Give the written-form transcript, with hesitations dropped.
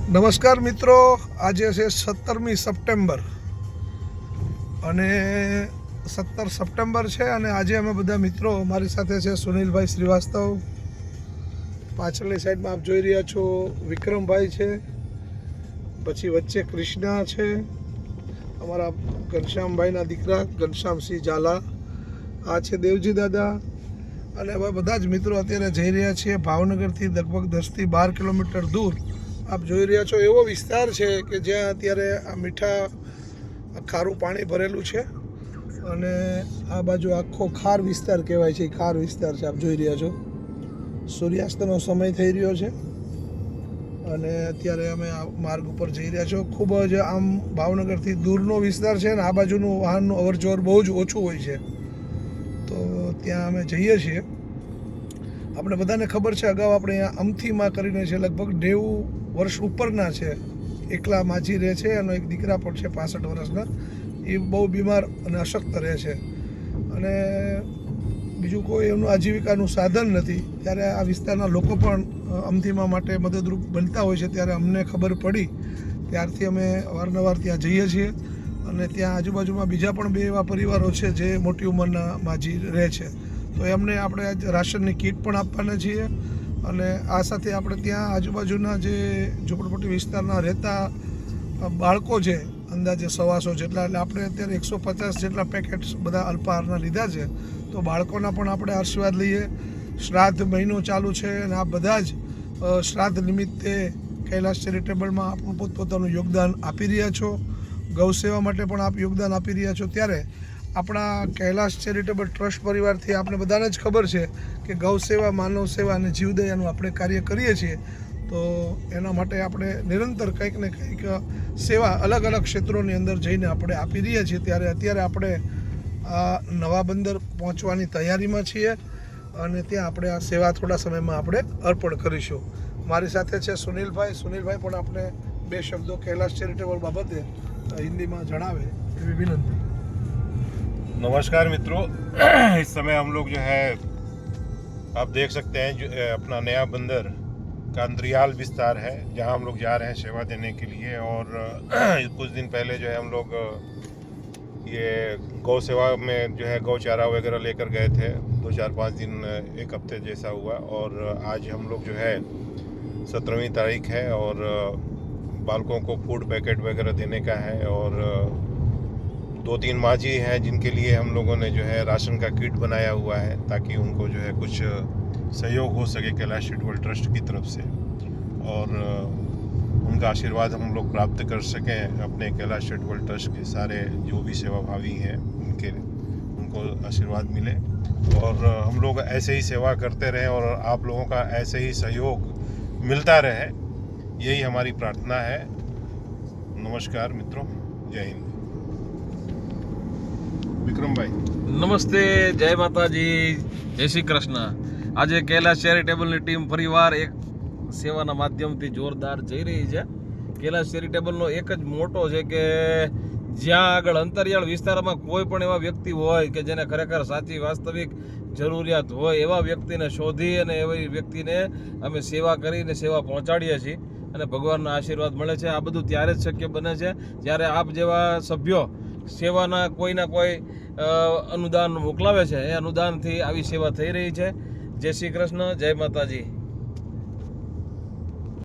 નમસ્કાર મિત્રો, આજે છે 17મી સપ્ટેમ્બર અને 17 સપ્ટેમ્બર છે અને આજે અમે બધા મિત્રો, મારી સાથે છે સુનિલભાઈ શ્રીવાસ્તવ, પાછળની સાઈડમાં આપ જોઈ રહ્યા છો વિક્રમભાઈ છે, પછી વચ્ચે કૃષ્ણા છે, અમારા ઘનશ્યામભાઈના દીકરા ઘનશ્યામસિંહ ઝાલા, આ છે દેવજી દાદા, અને હવે બધા જ મિત્રો અત્યારે જઈ રહ્યા છીએ ભાવનગરથી લગભગ 10થી 12 કિલોમીટર દૂર. આપ જોઈ રહ્યા છો એવો વિસ્તાર છે કે જ્યાં અત્યારે આ મીઠા ખારું પાણી ભરેલું છે અને આ બાજુ આખો ખાર વિસ્તાર કહેવાય છે. ખાર વિસ્તાર છે, આપ જોઈ રહ્યા છો. સૂર્યાસ્તનો સમય થઈ રહ્યો છે અને અત્યારે અમે આ માર્ગ ઉપર જઈ રહ્યા છો. ખૂબ જ આમ ભાવનગરથી દૂરનો વિસ્તાર છે અને આ બાજુનું વાહનનું અવરજવર બહુ જ ઓછું હોય છે, તો ત્યાં અમે જઈએ છીએ. આપણે બધાને ખબર છે, અગાઉ આપણે અહીંયા અમથીમાં કરીને છે, લગભગ 90 વર્ષ ઉપરના છે, એકલા માજી રહે છે, એનો એક દીકરા પણ છે 65 વર્ષના. એ બહુ બીમાર અને અશક્ત રહે છે અને બીજું કોઈ એમનું આજીવિકાનું સાધન નથી. ત્યારે આ વિસ્તારના લોકો પણ અમથીમાં માટે મદદરૂપ બનતા હોય છે. ત્યારે અમને ખબર પડી ત્યારથી અમે અવારનવાર ત્યાં જઈએ છીએ અને ત્યાં આજુબાજુમાં બીજા પણ 2 એવા પરિવારો છે જે મોટી ઉંમરના માજી રહે છે, તો એમને આપણે આજ રાશનની કીટ પણ આપવાના છીએ. અને આ સાથે આપણે ત્યાં આજુબાજુના જે ઝૂંપડપટ્ટી વિસ્તારના રહેતા બાળકો છે, અંદાજે 125 જેટલા, એટલે આપણે અત્યારે 150 જેટલા પેકેટ્સ બધા અલ્પાહારના લીધા છે, તો બાળકોના પણ આપણે આશીર્વાદ લઈએ. શ્રાદ્ધ મહિનો ચાલુ છે અને આ બધા જ શ્રાદ્ધ નિમિત્તે કૈલાશ ચેરિટેબલમાં આપણું પોતપોતાનું યોગદાન આપી રહ્યા છો. ગૌ સેવા માટે પણ આપ યોગદાન આપી રહ્યા છો. ત્યારે આપણા કૈલાશ ચેરિટેબલ ટ્રસ્ટ પરિવારથી આપણે બધાને જ ખબર છે કે ગૌ સેવા, માનવ સેવા અને જીવદયાનું આપણે કાર્ય કરીએ છીએ, તો એના માટે આપણે નિરંતર કંઈક ને કંઈક સેવા અલગ અલગ ક્ષેત્રોની અંદર જઈને આપણે આપી રહ્યા છીએ. ત્યારે અત્યારે આપણે આ નવા બંદર પહોંચવાની તૈયારીમાં છીએ અને ત્યાં આપણે આ સેવા થોડા સમયમાં આપણે અર્પણ કરીશું. મારી સાથે છે સુનિલભાઈ પણ આપણે 2 શબ્દો કૈલાશ चैरिटेबल बाबते हिंदी में जनावे एवं विनंती. नमस्कार मित्रों, इस समय हम लोग जो है आप देख सकते हैं जो अपना नया बंदर का अंतरियाल विस्तार है, जहां हम लोग जा रहे हैं सेवा देने के लिए. और कुछ दिन पहले जो है हम लोग ये गौ सेवा में जो है गौ चारा वगैरह लेकर गए थे. 2-4-5 दिन, 1 हफ्ते जैसा हुआ. और आज हम लोग जो है 17वीं तारीख है और बालकों को फूड पैकेट वगैरह देने का है. और 2-3 माजी हैं जिनके लिए हम लोगों ने जो है राशन का किट बनाया हुआ है, ताकि उनको जो है कुछ सहयोग हो सके कैलाश चैरिटेबल ट्रस्ट की तरफ से, और उनका आशीर्वाद हम लोग प्राप्त कर सकें. अपने कैलाश चैरिटेबल ट्रस्ट के सारे जो भी सेवाभावी हैं उनको आशीर्वाद मिले और हम लोग ऐसे ही सेवा करते रहें और आप लोगों का ऐसे ही सहयोग मिलता रहे, यही हमारी प्रार्थना है. नमस्कार मित्रों, जय हिंद. વિક્રમભાઈ નમસ્તે, જય માતાજી, જય શ્રી કૃષ્ણ. આજે કૈલાશ ચેરિટેબલની ટીમ ફરીવાર એક સેવાના માધ્યમથી જોરદાર જઈ રહી છે. કૈલાશ ચેરિટેબલનો એક જ મોટો છે કે જ્યાં આગળ અંતરિયાળ વિસ્તારમાં કોઈ પણ એવા વ્યક્તિ હોય કે જેને ખરેખર સાચી વાસ્તવિક જરૂરિયાત હોય, એવા વ્યક્તિને શોધી અને એવી વ્યક્તિને અમે સેવા કરીને સેવા પહોંચાડીએ છીએ અને ભગવાનના આશીર્વાદ મળે છે. આ બધું ત્યારે જ શક્ય બને છે જ્યારે આપ જેવા સભ્યો સેવાના કોઈના કોઈ અનુદાન મોકલાવે છે. એ અનુદાનથી આવી સેવા થઈ રહી છે. જય શ્રી કૃષ્ણ, જય માતાજી.